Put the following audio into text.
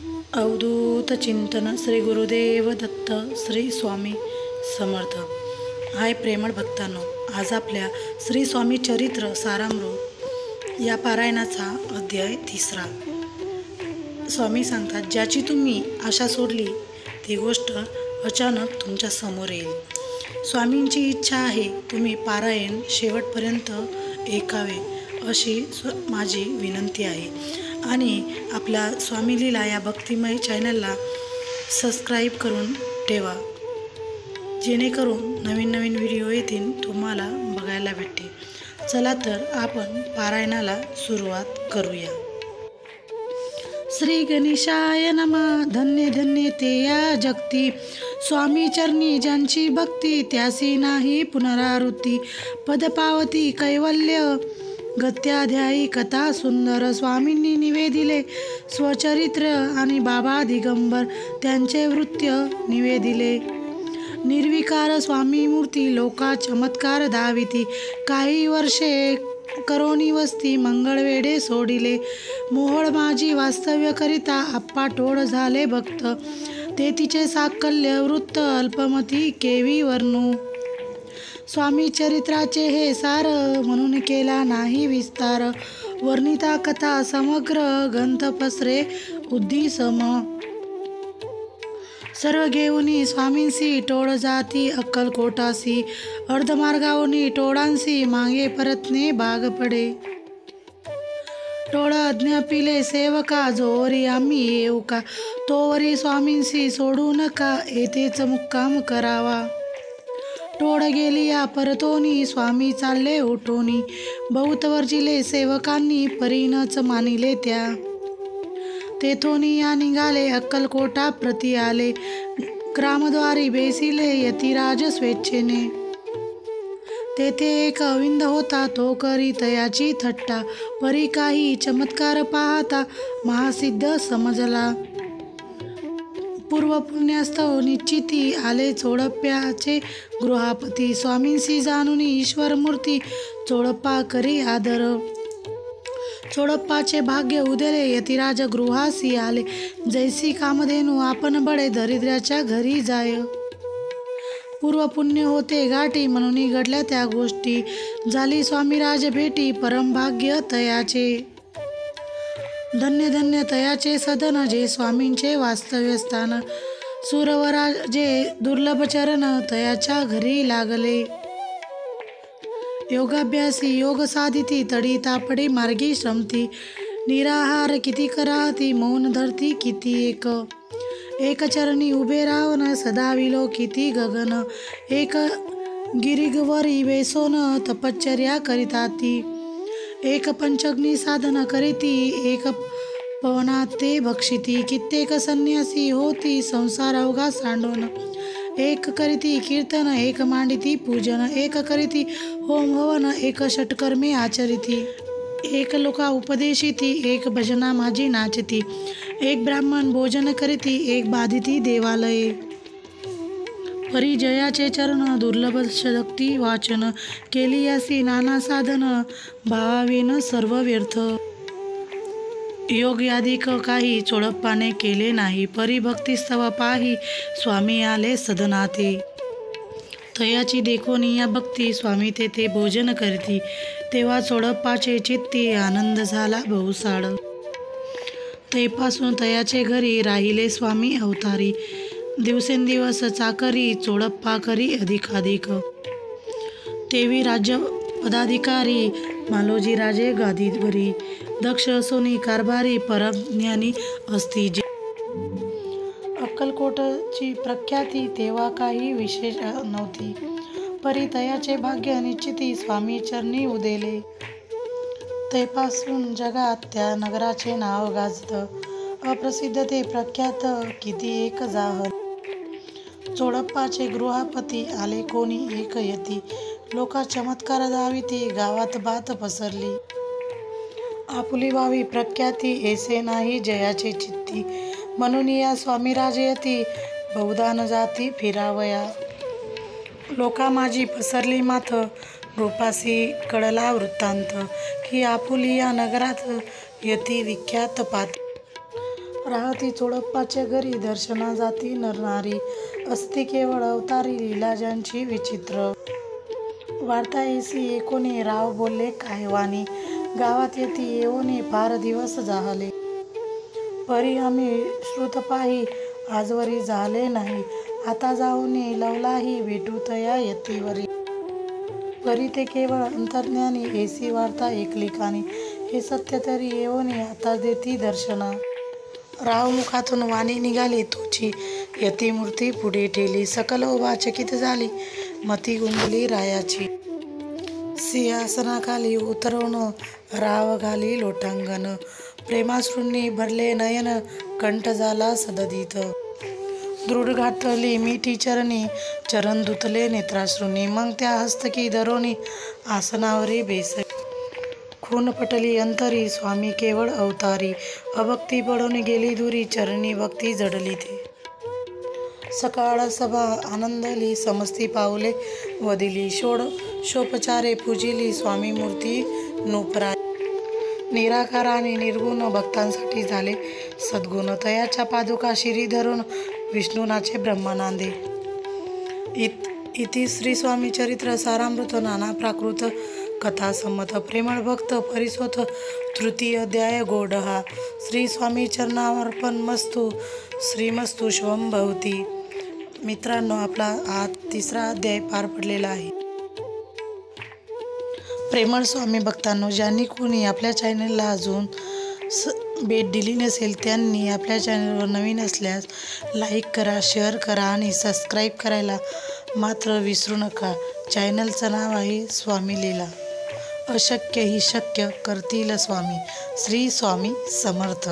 अवधूत चिंतन श्री गुरुदेव दत्त श्री स्वामी समर्थ. हाय प्रेमळ भक्तांनो, आज आपल्या श्री स्वामी चरित्र सारामृत या पारायणाचा अध्याय 3. स्वामी सांगतात, ज्याची तुम्ही आशा सोडली ती गोष्ट अचानक तुमच्या समोर येईल. स्वामींची इच्छा आहे तुम्ही पारायण शेवटपर्यंत ऐकावे अशी माझी विनंती आहे. आणि आपल्या स्वामी लीला या भक्तिमय चॅनलला सबस्क्राईब करून ठेवा, जेणेकरून नवीन नवीन व्हिडिओ येतील तुम्हाला बघायला भेटते. चला तर आपण पारायणाला सुरुवात करूया. श्री गणेशाय नमः. धन्य धन्य ते या जगती, स्वामी चरणी ज्यांची भक्ती, त्यासी नाही पुनरावृत्ती. पद पावती कैवल्य, गत्याध्यायी कथा सुंदर. स्वामींनी निवेदिले स्वचरित्र आणि बाबा दिगंबर त्यांचे वृत्य निवेदिले. निर्विकार स्वामी मूर्ती, लोका चमत्कार दाविती. काही वर्षे करोनी वस्ती, मंगळवेढे सोडिले. मोहोळ माझी वास्तव्य करिता, आप्पा टोळ झाले भक्त. ते तिचे साकल्य वृत्त, अल्पमती केवी वर्णू. स्वामी चरित्राचे हे सार, म्हणून केला नाही विस्तार. वर्णिता कथा समग्र, ग्रंथ पसरे उद्दी सम. सर्व घेऊनी स्वामींसी, टोळ जाती अक्कलकोटासी. अर्धमार्गावनी टोळांसी, मागे परतणे भाग पडे. टोळ अज्ञापिले सेवका, जोवरी आम्ही येऊ का. तोवरी स्वामींसी सोडू नका, येथेच मुक्काम करावा. टोळ गेली या परतोनी, स्वामी चालले उठोनी. बहुत वर्जिले सेवकांनी, परीनच मानिले त्या. तेथोनी या निघाले अक्कलकोटा प्रति आले. ग्रामद्वारी बेसिले यतिराज स्वेच्छेने. तेथे एक अविंद होता, तो करी तयाची थट्टा. परी काही चमत्कार पाहता, महासिद्ध समजला. पूर्व पुण्यास्तव निश्चिती, आले चोडप्याचे गृहापती. स्वामींसी जाणूनी ईश्वर मूर्ती, चोडप्पा करी आदर. चोडप्पाचे भाग्य उदेले, यतिराज गृहासी आले. जैसी कामधेनू आपण बडे, दरिद्राच्या घरी जाय. पूर्व पुण्य होते गाठी, म्हणून घडल्या त्या गोष्टी. झाली स्वामीराज भेटी, परमभाग्य तयाचे. धन्य धन्य तयाचे सदन, जे स्वामींचे वास्तव्यस्थान. सुरवराजे दुर्लभ चरण, तयाच्या घरी लागले. योगाभ्यासी योग साधिती, तडी तापडी मार्गी श्रमती. निराहार किती कराती, मौन धरती किती एक. एक चरणी उभे रावण, सदा विलोकिती गगन. एक गिरिगवरी बेसोन, तपश्चर्या करिताती. एक पंचग्नी साधन करीती, एक पवनात ते भक्षिती. कित्येक संन्यासी होती, संसार अवघा सांडोन. एक करीती कीर्तन, एक मांडिती पूजन. एक करीती होम हवन, एक षटकर्मे आचरिती. एक लोका उपदेशिती, एक भजना माझी नाचती. एक ब्राह्मण भोजन करीती, एक बाधिती देवालये. परिजयाचे चरण, दुर्लभ शक्ती वाचन. केली यासी नाना साधन, भावेन सर्व व्यर्थ. योग यादिक काही चोडप्पाने केले नाही. परिभक्तिस्तव पाही, स्वामी आले सदनाते. तयाची देखोनी या भक्ती, स्वामी तेथे भोजन करती. तेव्हा चोडप्पाचे चित्ती, आनंद झाला बहुसाड. तेपासून तयाचे घरी, राहिले स्वामी अवतारी. दिवसेंदिवस चाकरी, चोडप्पा करी अधिकाधिक. तेवी राज्य पदाधिकारी, मालोजी राजे गादीवरी. दक्ष सोनी कारभारी, परमज्ञानी असती जे. अक्कलकोटची प्रख्याती तेव्हा काही विशेष नव्हती. परी तयाचे भाग्य निश्चिती, स्वामी चरणी उदेले. तेपासून जगात त्या नगराचे नाव गाजलं. अप्रसिद्ध ते प्रख्यात, किती एक जाहल. चोडप्पाचे गृहापती, आले कोणी एक यती. लोका चमत्कार दाविती, गावात बात पसरली. आपुली व्हावी प्रख्याती, ऐसे नाही जयाचे चित्ती. म्हणून या स्वामीराज यती, बहुधा न जाती फिरावया. लोका माझी पसरली माथ, रूपासी कळला वृत्तांत. की आपुली या नगरात, यती विख्यात पात. राहती चोळप्पाच्या घरी दर्शना जाती नरनारी असती केवळ अवतारी लीला ज्यांची विचित्र वार्ता येसी एकोणे राव बोलले काय वाणी गावात येती येऊने फार दिवस झाले परी आम्ही श्रुत पाही आजवरी झाले नाही आता जाऊने लवलाही भेटू तया यतीवरी परी ते केवळ अंतर्ज्ञानी ऐसी वार्ता ऐकली कानी हे सत्य तरी येऊने आता देती दर्शना राव मुखातून वाणी निघाली तोची यतिमूर्ती पुढे ठेली सकल उभा चकित झाली मती गुंगली रायाची सिंहासनाखाली उतरवून राव घाली लोटांगण प्रेमाश्रूंनी भरले नयन कंठ झाला सददित दृढ घातली मिठी चरणी चरण धुतले नेत्राश्रूंनी मग त्या हस्तकी धरोनी आसनावरी बेस खून पटली अंतरी स्वामी केवळ अवतारी अभक्ती पडून गेली दुरी चरणी भक्ती जडली ते सकाळ सभा आनंदली समस्ती पावले वदिली षोडशोपचारे पूजिली स्वामी मूर्ती नूपरा निराकार आणि निर्गुण भक्तांसाठी झाले सद्गुण तयाच्या पादुका शिरी धरून विष्णुनाचे ब्रह्मानंदे इति श्री स्वामी चरित्र सारामृत नाना प्राकृत कथा संमत प्रेमळ भक्त परिसोत तृतीय अध्याय गोडहा श्री स्वामी चरणार्पण मस्तु श्रीमस्तु शुभम भवती. मित्रांनो, आपला हा तिसरा अध्याय पार पडलेला आहे. प्रेमळ स्वामी भक्तांनो, ज्यांनी कोणी आपल्या चॅनलला अजून भेट दिली नसेल त्यांनी आपल्या चॅनलवर नवीन असल्यास लाईक करा, शेअर करा आणि सबस्क्राईब करायला मात्र विसरू नका. चॅनलचं नाव आहे स्वामी लीला. अशक्य ही शक्य करतील स्वामी. श्री स्वामी समर्थ.